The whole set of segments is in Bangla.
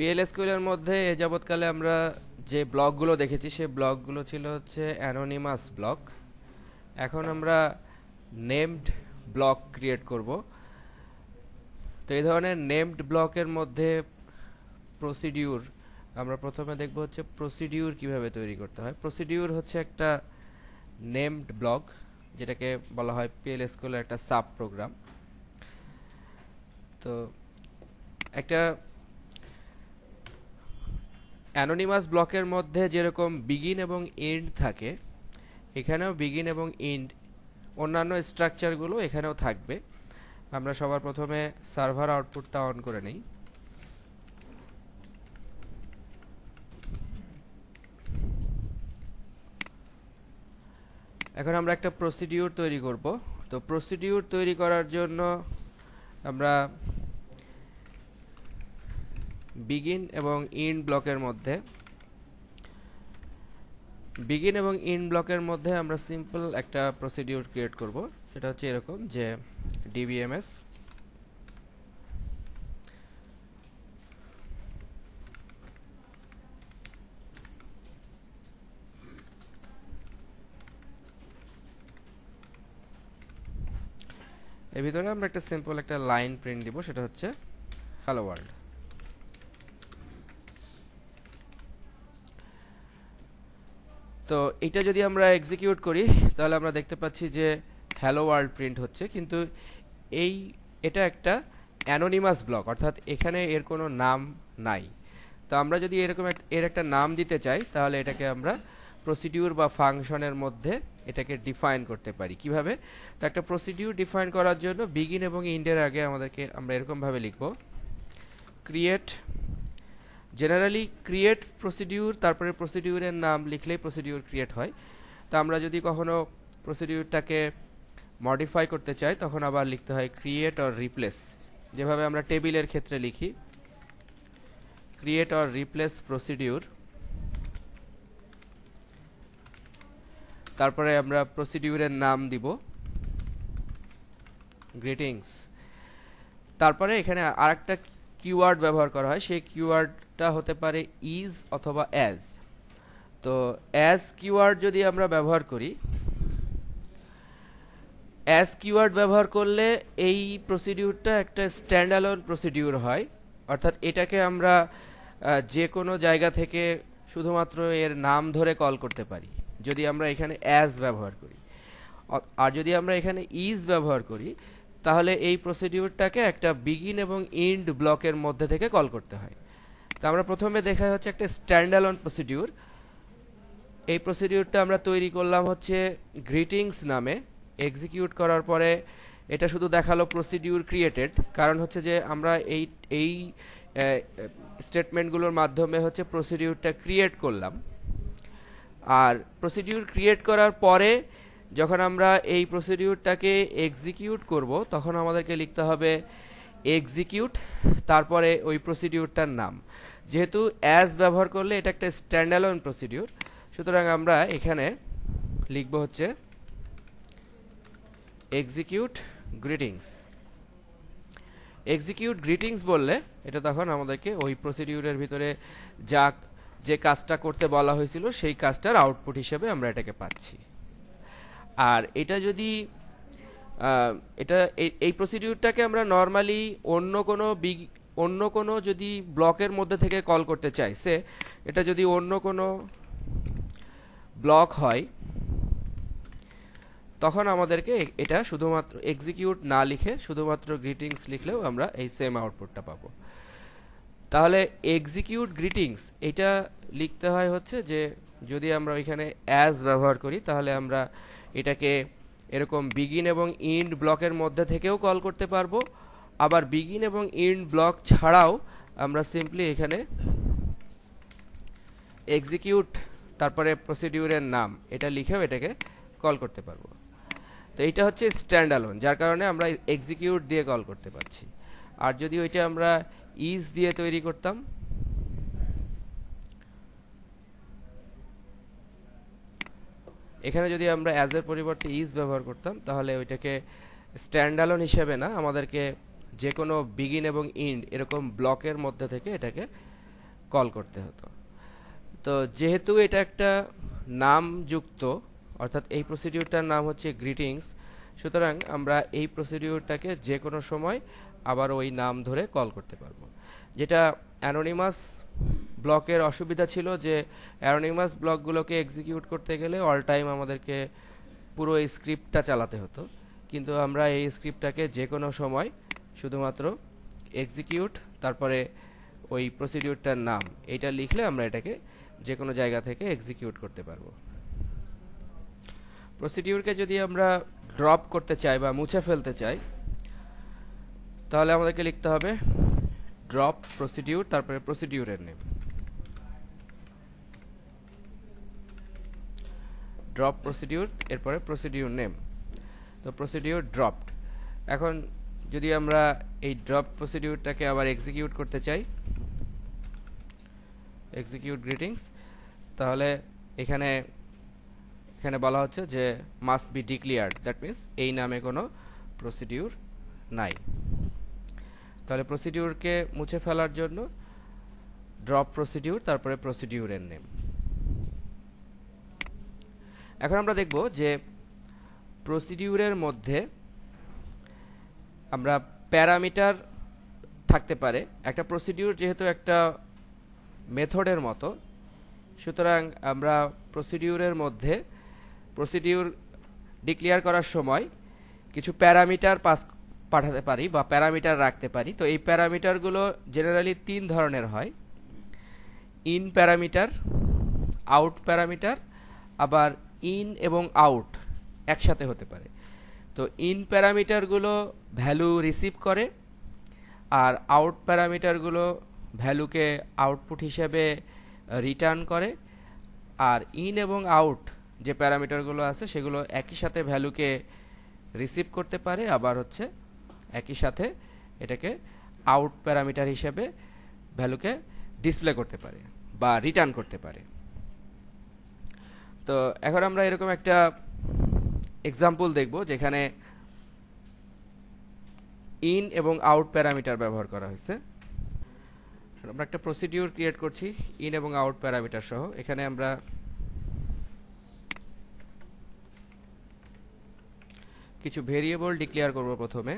PL/SQL এর মধ্যে এ যাবৎকালে আমরা যে ব্লকগুলো দেখেছি সেই ব্লকগুলো ছিল হচ্ছে অ্যানোনিমাস ব্লক। এখন আমরা নেমড ব্লক ক্রিয়েট করব। তো এই ধরনের নেমড ব্লকের মধ্যে প্রসিডিউর আমরা প্রথমে দেখব হচ্ছে প্রসিডিউর কিভাবে তৈরি করতে হয়। প্রসিডিউর হচ্ছে একটা নেমড ব্লক, যেটাকে বলা হয় PL/SQL এর একটা সাব প্রোগ্রাম। তো একটা অ্যানোনিমাস ব্লকের মধ্যে যেরকম বিগিন এবং এন্ড থাকে, এখানেও বিগিন এবং এন্ড অন্যান্য স্ট্রাকচারগুলো এখানেও থাকবে। আমরা সবার প্রথমে সার্ভার আউটপুটটা অন করে নেই। এখন আমরা একটা প্রসিডিউর তৈরি করব। তো প্রসিডিউর তৈরি করার জন্য আমরা বিগিন এবং এন্ড ব্লকের মধ্যে আমরা সিম্পল একটা প্রসিডিউর ক্রিয়েট করব। সেটা হচ্ছে এরকম যে ডিবিএমএস এর ভিতরে আমরা একটা সিম্পল একটা লাইন প্রিন্ট দিব, সেটা হচ্ছে হ্যালো ওয়ার্ল্ড। তো এটা যদি আমরা এক্সিকিউট করি তাহলে আমরা দেখতে পাচ্ছি যে হ্যালো ওয়ার্ল্ড প্রিন্ট হচ্ছে, কিন্তু এটা একটা অ্যানোনিমাস ব্লক, অর্থাৎ এখানে এর কোনো নাম নাই। তো আমরা যদি এরকম এর একটা নাম দিতে চাই তাহলে এটাকে আমরা প্রসিডিউর বা ফাংশনের মধ্যে এটাকে ডিফাইন করতে পারি। কিভাবে? তো একটা প্রসিডিউর ডিফাইন করার জন্য বিগিন এবং এন্ডের আগে আমরা এরকমভাবে লিখব ক্রিয়েট, জেনারেলি ক্রিয়েট প্রসিডিউর, তারপরে প্রসিডিউরের নাম লিখলেই প্রসিডিউর ক্রিয়েট হয়। তো আমরা যদি কখনো প্রসিডিউরটাকে মডিফাই করতে চাই তখন আবার লিখতে হয় ক্রিয়েট অর রিপ্লেস, যেভাবে আমরা টেবিলের ক্ষেত্রে লিখি ক্রিয়েট অর রিপ্লেস প্রসিডিউর। তারপরে আমরা প্রসিডিউরের নাম দিব গ্রিটিংস। তারপরে এখানে আরেকটা কিওয়ার্ড ব্যবহার করা হয়, সেই কিওয়ার্ডটা হতে পারে ইজ অথবা অ্যাজ। তো অ্যাজ কিওয়ার্ড যদি আমরা ব্যবহার করি, অ্যাজ কিওয়ার্ড ব্যবহার করলে এই প্রসিডিউরটা একটা স্ট্যান্ডঅ্যালোন প্রসিডিউর হয়, অর্থাৎ এটাকে আমরা যে কোনো জায়গা থেকে শুধুমাত্র এর নাম ধরে কল করতে পারি যদি আমরা এখানে অ্যাজ ব্যবহার করি। আর যদি আমরা এখানে ইজ ব্যবহার করি তাহলে এই প্রসিডিউরটাকে একটা বিগিন এবং এন্ড ব্লকের মধ্যে থেকে কল করতে হয়। তো আমরা প্রথমে দেখা হচ্ছে একটা স্ট্যান্ডঅ্যালোন প্রসিডিউর। এই প্রসিডিউরটা আমরা তৈরি করলাম হচ্ছে গ্রিটিংস নামে। এক্সিকিউট করার পরে এটা শুধু দেখালো প্রসিডিউর ক্রিয়েটেড, কারণ হচ্ছে যে আমরা এই স্টেটমেন্টগুলোর মাধ্যমে হচ্ছে প্রসিডিউরটা ক্রিয়েট করলাম। আর প্রসিডিউর ক্রিয়েট করার পরে যখন আমরা এই প্রসিডিউরটাকে এক্সিকিউট করব তখন আমাদেরকে লিখতে হবে এক্সিকিউট, তারপরে ওই প্রসিডিউরটার নাম। যেহেতু অ্যাজ ব্যবহার করলে এটা একটা স্ট্যান্ডঅ্যালোন প্রসিডিউর, সুতরাং আমরা এখানে লিখব হচ্ছে এক্সিকিউট গ্রিটিংস। এক্সিকিউট গ্রিটিংস বললে এটা তখন আমাদেরকে ওই প্রসিডিউরের ভিতরে যে কাজটা করতে বলা হয়েছিল সেই কাজটার আউটপুট হিসেবে আমরা এটাকে পাচ্ছি। আর এটা যদি এই প্রসিডিউরটাকে আমরা নর্মালি অন্য কোনো যদি ব্লকের মধ্যে থেকে কল করতে চাই, সে এটা যদি অন্য কোনো ব্লক হয় তখন আমাদেরকে এটা শুধুমাত্র এক্সিকিউট না লিখে শুধুমাত্র গ্রিটিংস লিখলেও আমরা এই সেম আউটপুটটা পাবো। তাহলে এক্সিকিউট গ্রিটিংস এটা লিখতে হয় হচ্ছে যে যদি আমরা এখানে অ্যাজ ব্যবহার করি তাহলে আমরা এটাকে এরকম বিগিন এবং এন্ড ব্লকের মধ্যে থেকেও কল করতে পারবো। আবার বিগিন এবং এন্ড ব্লক ছাড়াও আমরা সিম্পলি এখানে এক্সিকিউট তারপরে প্রসিডিউরের নাম এটা লিখেও এটাকে কল করতে পারবো। তো এইটা হচ্ছে স্ট্যান্ডঅ্যালোন, যার কারণে আমরা এক্সিকিউট দিয়ে কল করতে পারছি। আর যদি ওইটা আমরা ইজ দিয়ে তৈরি করতাম, এখানে যদি আমরা অ্যাজ এর পরিবর্তে ইজ ব্যবহার করতাম তাহলে ওইটাকে স্ট্যান্ডঅ্যালোন হিসেবে না, আমাদেরকে যে কোনো বিগিন এবং এন্ড এরকম ব্লকের মধ্যে থেকে এটাকে কল করতে হতো। তো যেহেতু এটা একটা নাম যুক্ত, অর্থাৎ এই প্রসিডিউরটার নাম হচ্ছে গ্রিটিংস, সুতরাং আমরা এই প্রসিডিউরটাকে যে কোনো সময় আবার ওই নাম ধরে কল করতে পারবো। যেটা অ্যানোনিমাস ব্লকের অসুবিধা ছিল যে অ্যানোনিমাস ব্লকগুলোকে এক্সিকিউট করতে গেলে অল টাইম আমাদেরকে পুরো এই স্ক্রিপ্টটা চালাতে হতো, কিন্তু আমরা এই স্ক্রিপ্টটাকে যে কোনো সময় শুধুমাত্র এক্সিকিউট তারপরে ওই প্রসিডিউরটার নাম এইটা লিখলে আমরা এটাকে যে কোনো জায়গা থেকে এক্সিকিউট করতে পারবো। প্রসিডিউরকে যদি আমরা ড্রপ করতে চাই বা মুছে ফেলতে চাই, তাহলে আমাদেরকে লিখতে হবে ড্রপ প্রসিডিউর তারপরে প্রসিডিউরের নেম। ড্রপ প্রসিডিউর এরপরে প্রসিডিউর নেম। তো প্রসিডিউর ড্রপড। এখন যদি আমরা এই ড্রপ প্রসিডিউরটাকে আবার এক্সিকিউট করতে চাই, এক্সিকিউট গ্রিটিংস, তাহলে এখানে বলা হচ্ছে যে must be declared, that means এই নামে কোনো প্রসিডিউর নাই। তাহলে প্রসিডিউরকে মুছে ফেলার জন্য ড্রপ প্রসিডিউর তারপরে প্রসিডিউরের নেম। এখন আমরা দেখব যে প্রসিডিউরের মধ্যে আমরা প্যারামিটার থাকতে পারে। একটা প্রসিডিউর যেহেতু একটা মেথডের মতো, সুতরাং আমরা প্রসিডিউরের মধ্যে প্রসিডিউর ডিক্লেয়ার করার সময় কিছু প্যারামিটার পাঠাতে পারি বা প্যারামিটার রাখতে পারি। তো এই প্যারামিটারগুলো জেনারেলি তিন ধরনের হয়: ইন প্যারামিটার, আউট প্যারামিটার, আবার ইন এবং আউট একসাথে হতে পারে। তো ইন প্যারামিটারগুলো ভ্যালু রিসিভ করে, আর আউট প্যারামিটারগুলো ভ্যালুকে আউটপুট হিসেবে রিটার্ন করে। আর ইন এবং আউট যে প্যারামিটারগুলো আছে সেগুলো একই সাথে ভ্যালুকে রিসিভ করতে পারে, আবার হচ্ছে একই সাথে এটাকে আউট প্যারামিটার হিসেবে ভ্যালুকে ডিসপ্লে করতে পারে বা রিটার্ন করতে পারে। তো এখন আমরা এরকম একটা এক্সাম্পল দেখব যেখানে ইন এবং আউট প্যারামিটার ব্যবহার করা হয়েছে। আমরা একটা প্রসিডিউর ক্রিয়েট করছি ইন এবং আউট প্যারামিটার সহ। এখানে আমরা কিছু ভেরিয়েবল ডিক্লেয়ার করব। প্রথমে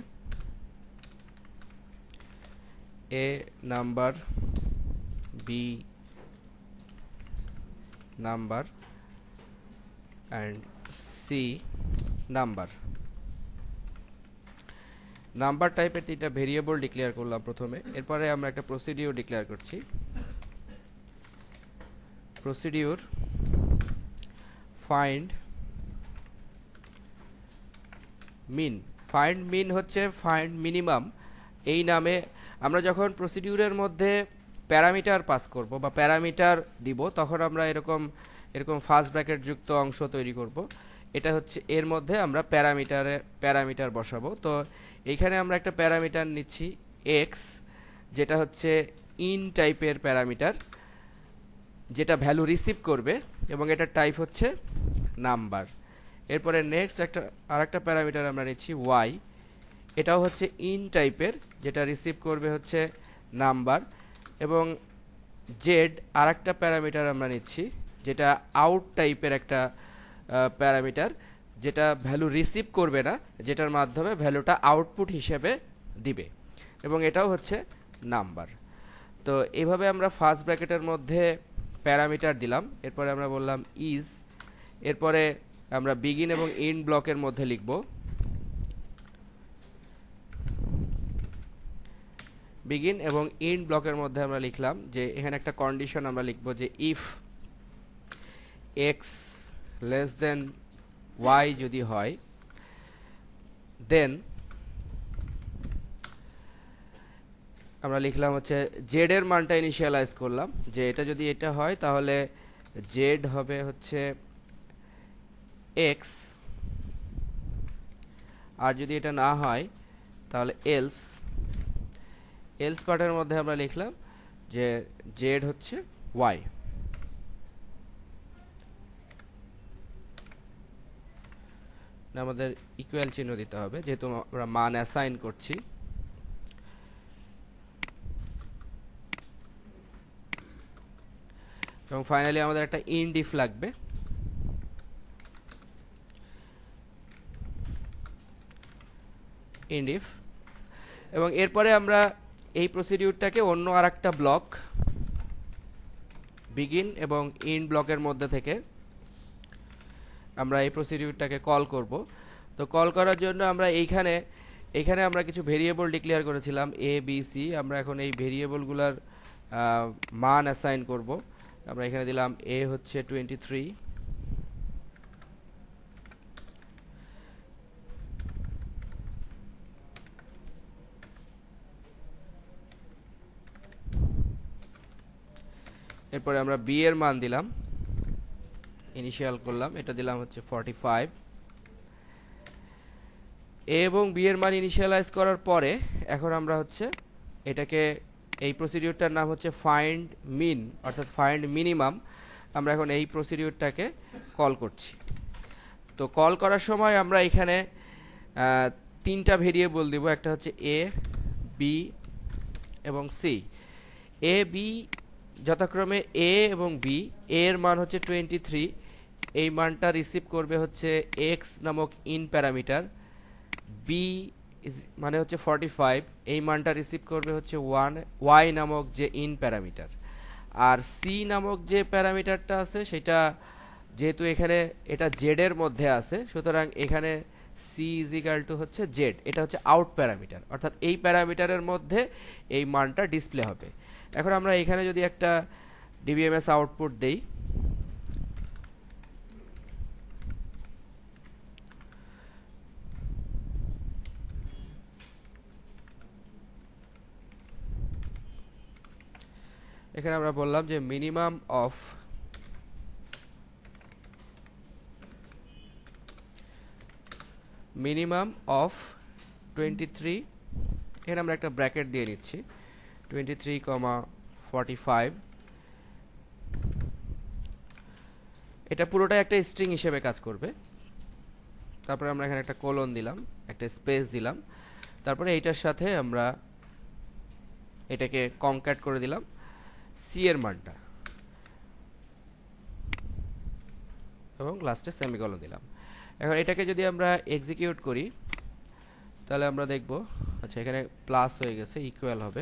A number, B number and C number. Number টাইপের তিনটা ভেরিয়েবল ডিক্লেয়ার করলাম প্রথমে। এরপরে আমরা একটা প্রসিডিউর ডিক্লেয়ার করছি। Procedure find min. Find min হচ্ছে ফাইন্ড মিনিমাম। এই নামে আমরা যখন প্রসিডিউরের মধ্যে প্যারামিটার পাস করব বা প্যারামিটার দিব, তখন আমরা এরকম ফার্স্ট ব্র্যাকেট যুক্ত অংশ তৈরি করব। এটা হচ্ছে এর মধ্যে আমরা প্যারামিটার বসাবো। তো এইখানে আমরা একটা প্যারামিটার নিচ্ছি এক্স, যেটা হচ্ছে ইন টাইপের প্যারামিটার, যেটা ভ্যালু রিসিভ করবে এবং এটার টাইপ হচ্ছে নাম্বার। এরপরে নেক্সট আরেকটা প্যারামিটার আমরা নিচ্ছি ওয়াই, এটাও হচ্ছে ইন টাইপের, যেটা রিসিভ করবে হচ্ছে নাম্বার। এবং জেড আরেকটা প্যারামিটার আমরা নিচ্ছি, যেটা আউট টাইপের একটা প্যারামিটার, যেটা ভ্যালু রিসিভ করবে না, যেটার মাধ্যমে ভ্যালুটা আউটপুট হিসেবে দিবে, এবং এটাও হচ্ছে নাম্বার। তো এইভাবে আমরা ফার্স্ট ব্র্যাকেটের মধ্যে প্যারামিটার দিলাম। এরপরে আমরা বললাম ইজ। এরপরে আমরা বিগিন এবং এন্ড ব্লকের মধ্যে লিখব বিগিন এবং এন্ড ব্লকের মধ্যে আমরা লিখলাম যে এখানে একটা কন্ডিশন আমরা লিখব যে if X less than Y যদি হয়, দেন আমরা লিখলাম হচ্ছে জেড এর মানটা ইনিশিয়ালাইজ করলাম, যে এটা যদি এটা হয় তাহলে জেড হবে হচ্ছে এক্স, আর যদি এটা না হয় তাহলে এলস পার্টের মধ্যে আমরা লিখলাম যে জেড হচ্ছে ওয়াই। আমাদের ইকুয়াল চিহ্ন দিতে হবে যেহেতু আমরা মান অ্যাসাইন করছি। এবং ফাইনালি আমাদের একটা ইন্ট ইফ লাগবে। ইন্ট ইফ, এবং এরপরে আমরা এই প্রসিডিউরটাকে অন্য আরেকটা ব্লক বিগিন এবং ইন্ট ব্লকের মধ্যে থেকে আমরা এই প্রসিডিউরটাকে কল করব। তো কল করার জন্য আমরা এইখানে আমরা কিছু ভেরিয়েবল ডিক্লেয়ার করেছিলাম এ বি সি। আমরা এখন এই ভেরিয়েবলগুলোর মান অ্যাসাইন করব। আমরা এখানে দিলাম এ হচ্ছে 23, এরপরে আমরা বি এর মান দিলাম, ইনিশিয়াল করলাম, এটা দিলাম হচ্ছে 45। এ এবং বি এর মান ইনিশিয়ালাইজ করার পরে এখন আমরা হচ্ছে এটাকে, এই প্রসিডিউরটার নাম হচ্ছে ফাইন্ড মিন অর্থাৎ ফাইন্ড মিনিমাম। আমরা এখন এই প্রসিডিউরটাকে কল করছি। তো কল করার সময় আমরা এখানে তিনটা ভেরিয়েবল দিব, একটা হচ্ছে এ, বি এবং সি। এ বি যথাক্রমে এ এবং বি, এর মান হচ্ছে 23, এই মানটা রিসিভ করবে হচ্ছে এক্স নামক ইন প্যারামিটার। বি মানে হচ্ছে 45, এই মানটা রিসিভ করবে হচ্ছে ওয়াই নামক যে ইন প্যারামিটার। আর সি নামক যে প্যারামিটারটা আছে সেটা যেহেতু এখানে এটা জেড এর মধ্যে আছে, সুতরাং এখানে সি ইজ ইকাল টু হচ্ছে জেড, এটা হচ্ছে আউট প্যারামিটার, অর্থাৎ এই প্যারামিটারের মধ্যে এই মানটা ডিসপ্লে হবে। এখন আমরা এখানে যদি একটা ডিবিএমএস আউটপুট দেই, এখানে আমরা বললাম যে মিনিমাম অফ মিনিমাম অফ 23, এখানে আমরা একটা ব্র্যাকেট দিয়ে নিচ্ছি 23,45। এটা পুরোটাই একটা স্ট্রিং হিসেবে কাজ করবে। তারপরে আমরা এখানে একটা কোলন দিলাম, একটা স্পেস দিলাম, তারপরে এইটার সাথে আমরা এটাকে কনক্যাট করে দিলাম সি এর মানটা, এবং লাস্টে সেমিকোলন দিলাম। এখন এটাকে যদি আমরা এক্সিকিউট করি তাহলে আমরা দেখব, আচ্ছা এখানে প্লাস হয়ে গেছে, ইকুয়াল হবে,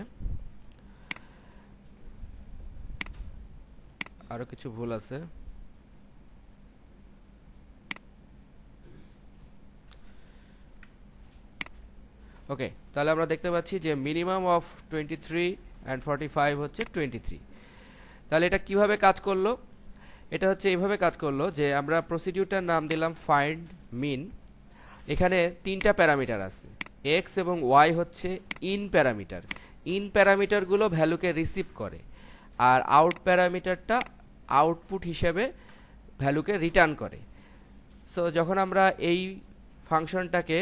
আরো কিছু ভুল আছে। ওকে, তাহলে আমরা দেখতে পাচ্ছি যে মিনিমাম অফ 23 and 45 হচ্ছে 23। তাহলে এটা কিভাবে কাজ করলো? এটা হচ্ছে এইভাবে কাজ করলো যে আমরা প্রসিডিউরটার নাম দিলাম ফাইন্ড মিন। এখানে তিনটা প্যারামিটার আছে, এক্স এবং ওয়াই হচ্ছে ইন প্যারামিটার। ইন প্যারামিটারগুলো ভ্যালুকে রিসিভ করে, আর আউট প্যারামিটারটা আউটপুট হিসেবে ভ্যালুকে রিটার্ন করে। সো যখন আমরা এই ফাংশনটাকে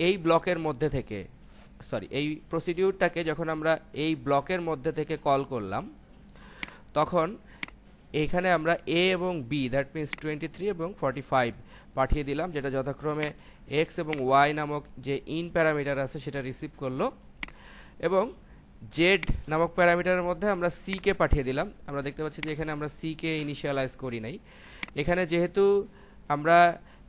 এই ব্লকের মধ্যে থেকে, এই প্রসিডিউরটাকে যখন আমরা এই ব্লকের মধ্যে থেকে কল করলাম, তখন এখানে আমরা এ এবং বি, দ্যাট মিনস 23 এবং 45 পাঠিয়ে দিলাম, যেটা যথাক্রমে এক্স এবং ওয়াই নামক যে ইন প্যারামিটার আছে সেটা রিসিভ করলো, এবং জেড নামক প্যারামিটারের মধ্যে আমরা সি কে পাঠিয়ে দিলাম। আমরা দেখতে পাচ্ছি যে এখানে আমরা সি কে ইনিশিয়ালাইজ করি নাই। এখানে যেহেতু আমরা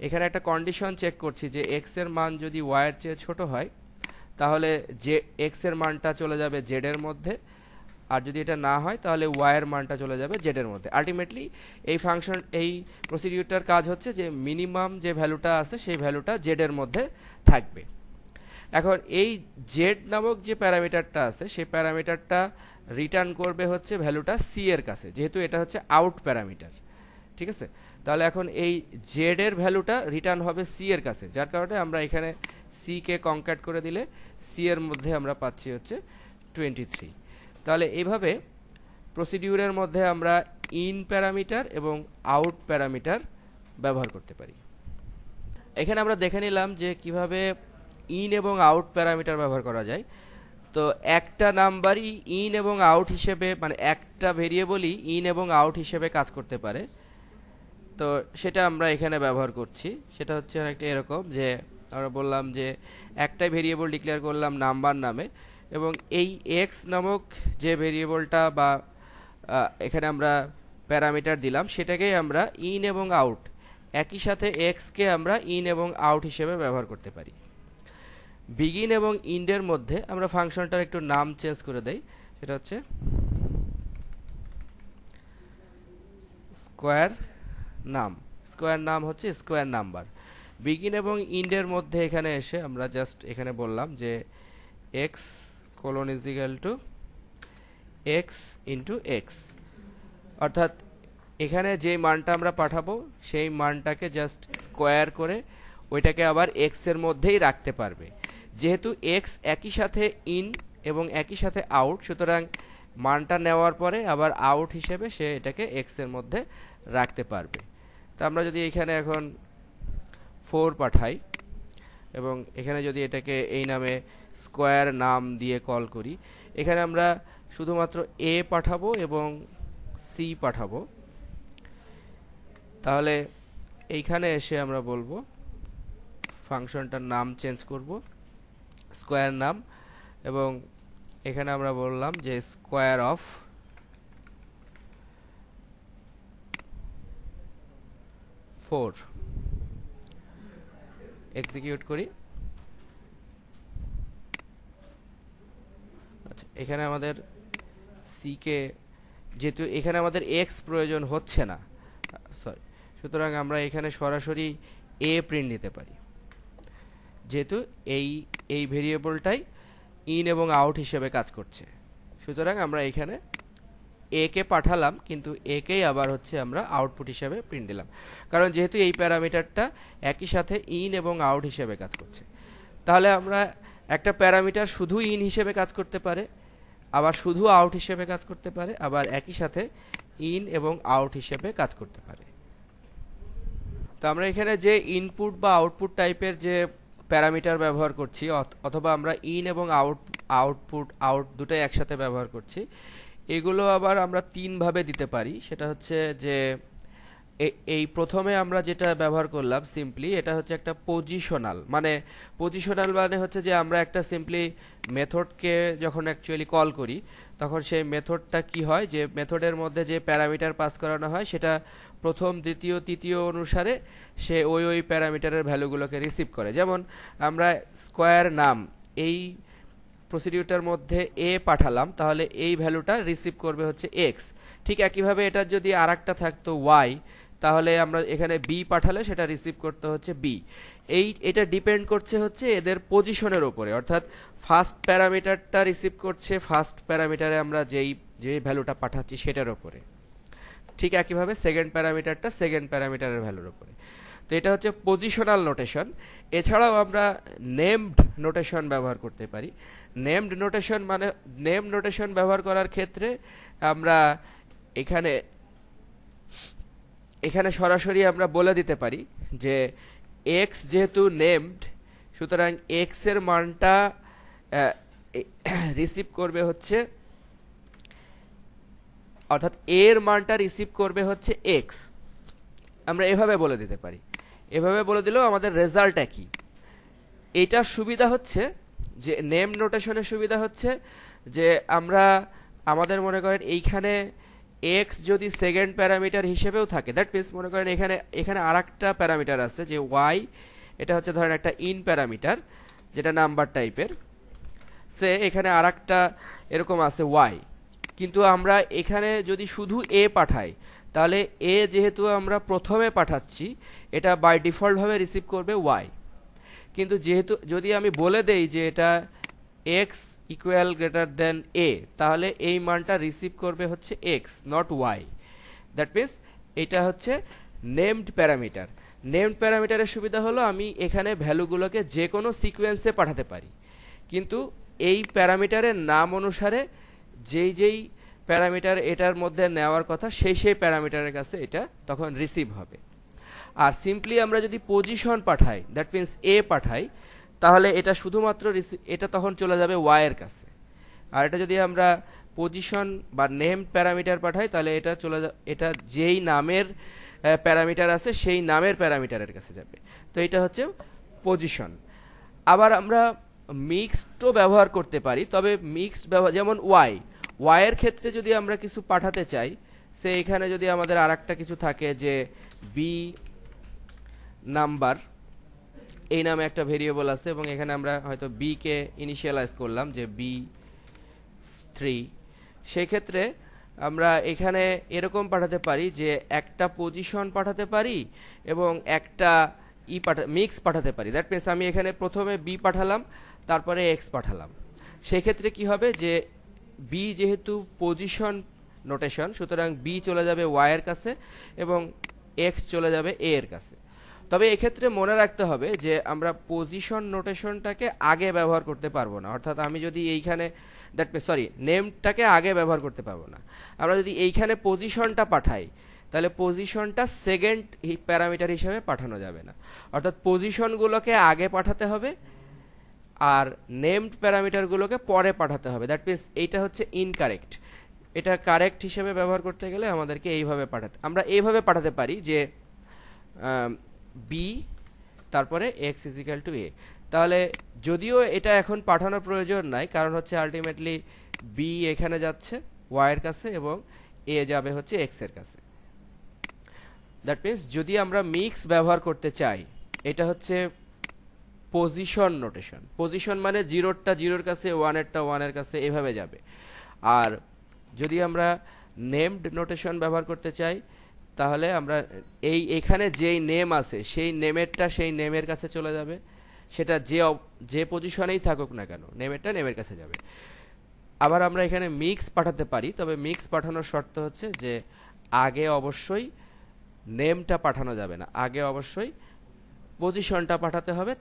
এখানে একটা কন্ডিশন চেক করছি যে এক্স এর মান যদি ওয়াই এর চেয়ে ছোট হয় তাহলে যে এক্স এর মানটা চলে যাবে জেড এর মধ্যে, আর যদি এটা না হয় তাহলে ওয়াই এর মানটা চলে যাবে জেড এর মধ্যে। আলটিমেটলি এই ফাংশন, এই প্রসিডিউরটার কাজ হচ্ছে যে মিনিমাম যে ভ্যালুটা আছে সেই ভ্যালুটা জেড এর মধ্যে থাকবে। এখন এই জেড নামক যে প্যারামিটারটা আছে সেই প্যারামিটারটা রিটার্ন করবে হচ্ছে ভ্যালুটা সি এর কাছে, যেহেতু এটা হচ্ছে আউট প্যারামিটার। ঠিক আছে, তাহলে এখন এই জেড এর ভ্যালুটা রিটার্ন হবে সি এর কাছে, যার কারণে আমরা এখানে সি কে কনক্যাট করে দিলে সি এর মধ্যে আমরা পাচ্ছি হচ্ছে 23। তাহলে এইভাবে প্রসিডিউরের মধ্যে আমরা ইন প্যারামিটার এবং আউট প্যারামিটার ব্যবহার করতে পারি। এখানে আমরা দেখে নিলাম যে কিভাবে ইন এবং আউট প্যারামিটার ব্যবহার করা যায়। তো একটা নাম্বারই ইন এবং আউট হিসেবে, মানে একটা ভেরিয়েবলই ইন এবং আউট হিসেবে কাজ করতে পারে। তো সেটা আমরা এখানে ব্যবহার করছি। সেটা হচ্ছে অনেকটা এরকম যে আমরা বললাম যে একটাই ভেরিয়েবল ডিক্লেয়ার করলাম নাম্বার নামে, এবং এই এক্স নামক যে ভেরিয়েবলটা বা এখানে আমরা প্যারামিটার দিলাম সেটাকেই আমরা ইন এবং আউট, একই সাথে এক্স কে আমরা ইন এবং আউট হিসেবে ব্যবহার করতে পারি। বিগিন এবং ইন্ডের মধ্যে আমরা ফাংশনটার একটু নাম চেঞ্জ করে দেই, সেটা হচ্ছে স্কোয়ার নাম। স্কোয়ার নাম হচ্ছে স্কোয়ার নাম্বার। বিগিন এবং ইন্ডের মধ্যে এখানে এসে আমরা জাস্ট এখানে বললাম যে x colon is equal to x into x, অর্থাৎ এখানে যে মানটা আমরা পাঠাবো সেই মানটাকে জাস্ট স্কোয়ার করে ওইটাকে আবার এক্স এর মধ্যেই রাখতে পারবে। যেহেতু এক্স একই সাথে ইন এবং একই সাথে আউট, সুতরাং মানটা নেওয়ার পরে আবার আউট হিসেবে সে এটাকে এক্স এর মধ্যে রাখতে পারবে। তো আমরা যদি এখানে এখন 4 পাঠাই এবং এখানে যদি এটাকে এই নামে স্কোয়ার নাম দিয়ে কল করি, এখানে আমরা শুধুমাত্র এ পাঠাবো এবং সি পাঠাবো। তাহলে এইখানে এসে আমরা বলবো ফাংশনটার নাম চেঞ্জ করব স্কোয়ার নাম, এবং এখানে আমরা বললাম যে স্কোয়ার অফ 4। এক্সিকিউট করি। আচ্ছা, এখানে আমাদের সি কে, যেহেতু এখানে আমাদের এক্স প্রয়োজন হচ্ছে না, সরি, সুতরাং আমরা এখানে সরাসরি এ প্রিন্ট দিতে পারি, যেহেতু এই ভেরিয়েবলটাই ইন এবং আউট হিসেবে কাজ করছে। সুতরাং আমরা এখানে এ কে পাঠালাম, কিন্তু এ কেই আবার হচ্ছে আমরা আউটপুট হিসেবে প্রিন্ট দিলাম, কারণ যেহেতু এই প্যারামিটারটা একই সাথে ইন এবং আউট হিসেবে কাজ করছে। তাহলে আমরা একটা প্যারামিটার শুধু ইন হিসেবে কাজ করতে পারে, আবার শুধু আউট হিসেবে কাজ করতে পারে, আবার একই সাথে ইন এবং আউট হিসেবে কাজ করতে পারে। তো আমরা এখানে যে ইনপুট বা আউটপুট টাইপের যে প্যারামিটার ব্যবহার করছি, অথবা আমরা ইন এবং আউট দুটোই একসাথে ব্যবহার করছি, এগুলো আবার আমরা 3 ভাবে দিতে পারি। সেটা হচ্ছে যে এই প্রথমে আমরা যেটা ব্যবহার করলাম সিম্পলি, এটা হচ্ছে একটা পজিশনাল মানে হচ্ছে যে আমরা একটা সিম্পলি মেথডকে যখন অ্যাকচুয়ালি কল করি, তখন সেই মেথডটা কি হয়, যে মেথডের মধ্যে যে প্যারামিটার পাস করানো হয় সেটা প্রথম, দ্বিতীয়, তৃতীয় অনুসারে সে ওই প্যারামিটারের ভ্যালুগুলোকে রিসিভ করে। যেমন আমরা স্কোয়ার নাম এই প্রসিডিউরটার মধ্যে এ পাঠালাম, তাহলে এই ভ্যালুটা রিসিভ করবে হচ্ছে এক্স। ঠিক একইভাবে এটা যদি আরেকটা থাকতো ওয়াই, তাহলে আমরা এখানে বি পাঠালে সেটা রিসিভ করতে হচ্ছে বি। এটা ডিপেন্ড করছে হচ্ছে এদের পজিশনের উপরে, অর্থাৎ ফার্স্ট প্যারামিটারটা রিসিভ করছে ফার্স্ট প্যারামিটারে আমরা যেই ভ্যালুটা পাঠাচ্ছি সেটার উপরে। ঠিক একইভাবে সেকেন্ড প্যারামিটারটা সেকেন্ড প্যারামিটারের ভ্যালুর উপরে। তো এটা হচ্ছে পজিশনাল নোটেশন। এছাড়াও আমরা নেমড নোটেশন ব্যবহার করতে পারি। নেমড নোটেশন ব্যবহার করার ক্ষেত্রে আমরা এখানে সরাসরি আমরা বলে দিতে পারি যে এক্স যেহেতু নেমড, সুতরাং এক্স এর মানটা রিসিভ করবে হচ্ছে, অর্থাৎ এর মানটা রিসিভ করবে হচ্ছে এক্স। আমরা এভাবে বলে দিতে পারি। এভাবে বলে দিলেও আমাদের রেজাল্ট একই। এইটার সুবিধা হচ্ছে যে নেম নোটেশনের সুবিধা হচ্ছে যে আমাদের মনে করেন এইখানে এক্স যদি সেকেন্ড প্যারামিটার হিসেবেও থাকে, দ্যাট মিনস মনে করেন এখানে আরেকটা প্যারামিটার আছে যে ওয়াই, এটা হচ্ছে ধরেন একটা ইন প্যারামিটার যেটা নাম্বার টাইপের, সে এখানে আরেকটা এরকম আছে ওয়াই, কিন্তু আমরা এখানে যদি শুধু এ পাঠাই, তাহলে এ যেহেতু আমরা প্রথমে পাঠাচ্ছি, এটা বাই ডিফল্ট ভাবে রিসিভ করবে ওয়াই। কিন্তু যদি আমি বলে দেই যে এটা X equal greater than A, তাহলে এই মানটা রিসিভ করবে হচ্ছে X, not Y. That means এটা হচ্ছে নেমড প্যারামিটার। নেমড প্যারামিটারের সুবিধা হলো আমি এখানে ভ্যালুগুলোকে যে কোনো সিকোয়েন্সে পাঠাতে পারি, কিন্তু এই প্যারামিটারের নাম অনুসারে যেই প্যারামিটার এটার মধ্যে নেওয়ার কথা সেই প্যারামিটারের কাছে এটা তখন রিসিভ হবে। আর সিম্পলি আমরা যদি পজিশন পাঠাই, দ্যাট মিনস এ পাঠাই, তাহলে এটা শুধুমাত্র এটা তখন চলে যাবে ওয়াই এর কাছে। আর এটা যদি আমরা পজিশন বা নেম প্যারামিটার পাঠাই, তাহলে এটা যেই নামের প্যারামিটার আছে সেই নামের প্যারামিটারের কাছে যাবে। তো এটা হচ্ছে পজিশন। আবার আমরা মিক্সডও ব্যবহার করতে পারি, তবে মিক্সড যেমন ওয়াই এর ক্ষেত্রে যদি আমরা কিছু পাঠাতে চাই, সে এখানে যদি আমাদের আরেকটা কিছু থাকে যে বি নাম্বার, এই নামে একটা ভেরিয়েবল আছে এবং এখানে আমরা হয়তো বি কে ইনিশিয়ালাইজ করলাম যে B3, সেই ক্ষেত্রে আমরা এখানে এরকম পাঠাতে পারি যে একটা পজিশন পাঠাতে পারি এবং একটা মিক্স পাঠাতে পারি। দ্যাট মিনস আমি এখানে প্রথমে বি পাঠালাম, তারপরে এক্স পাঠালাম। সেই ক্ষেত্রে কি হবে যে বি যেহেতু পজিশন নোটেশন, সুতরাং বি চলে যাবে ওয়াই এর কাছে এবং এক্স চলে যাবে এ এর কাছে। তবে এক্ষেত্রে মনে রাখতে হবে যে আমরা পজিশন নোটেশনটাকে আগে ব্যবহার করতে পারবো না। অর্থাৎ আমি যদি এইখানে নেমটাকে আগে ব্যবহার করতে পারবো না। আমরা যদি এইখানে পজিশনটা পাঠাই তাহলে পজিশনটা সেকেন্ড প্যারামিটার হিসেবে পাঠানো যাবে না। অর্থাৎ পজিশনগুলোকে আগে পাঠাতে হবে আর নেমড প্যারামিটারগুলোকে পরে পাঠাতে হবে। দ্যাট মিনস এইটা হচ্ছে ইনকারেক্ট। এটা কারেক্ট হিসেবে ব্যবহার করতে গেলে আমাদেরকে আমরা এইভাবে পাঠাতে পারি যে বি তারপরে এক্স ইজিক্যাল টু এ। তাহলে যদিও এটা এখন পাঠানোর প্রয়োজন নাই, কারণ হচ্ছে আলটিমেটলি বি এখানে যাচ্ছে ওয়াই এর কাছে এবং এ যাবে হচ্ছে এক্স এর কাছে। দ্যাট মিনস যদি আমরা মিক্স ব্যবহার করতে চাই, এটা হচ্ছে পজিশন নোটেশন। পজিশন মানে জিরোরটা জিরোর কাছে, ওয়ানেরটা ওয়ানের কাছে, এভাবে যাবে। আর যদি আমরা নেমড নোটেশন ব্যবহার করতে চাই তাহলে আমরা এখানে যেই নেম আছে সেই নেমেরটা সেই নেমের কাছে চলে যাবে, সেটা যে পজিশনেই থাকুক না কেন নেমেরটা নেমের কাছে যাবে। আবার আমরা এখানে মিক্স পাঠাতে পারি, তবে মিক্স পাঠানোর শর্ত হচ্ছে যে আগে অবশ্যই নেমটা পাঠানো যাবে না, আগে অবশ্যই পজিশনটা পাঠাতে হবে,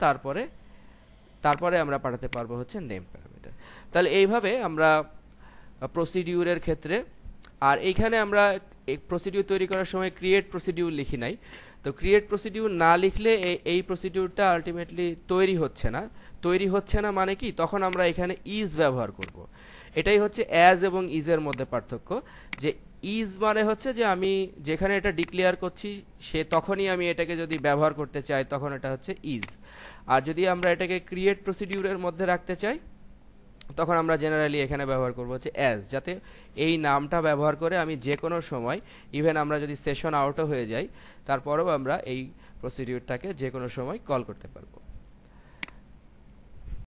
তারপরে আমরা পাঠাতে পারবো হচ্ছে নেম প্যারামিটার। তাহলে এইভাবে আমরা প্রসিডিউরের ক্ষেত্রে, আর এইখানে আমরা প্রসিডিউর তৈরি করার সময় ক্রিয়েট প্রসিডিউর লিখি নাই। তো ক্রিয়েট প্রসিডিউর না লিখলে এই প্রসিডিউরটা আলটিমেটলি তৈরি হচ্ছে না মানে কি, তখন আমরা এখানে ইজ ব্যবহার করব। এটাই হচ্ছে অ্যাজ এবং ইজের মধ্যে পার্থক্য। যে ইজ মানে হচ্ছে যে আমি যেখানে এটা ডিক্লেয়ার করছি তখনই আমি এটাকে যদি ব্যবহার করতে চাই তখন এটা হচ্ছে ইজ। আর যদি আমরা এটাকে ক্রিয়েট প্রসিডিউরের মধ্যে রাখতে চাই তখন আমরা জেনারেলি এখানে ব্যবহার করব হচ্ছে অ্যাজ, যাতে এই নামটা ব্যবহার করে আমি যে কোনো সময়, ইভেন আমরা যদি সেশন আউটও হয়ে যাই তারপরেও আমরা এই প্রসিডিউরটাকে যে কোনো সময় কল করতে পারবো।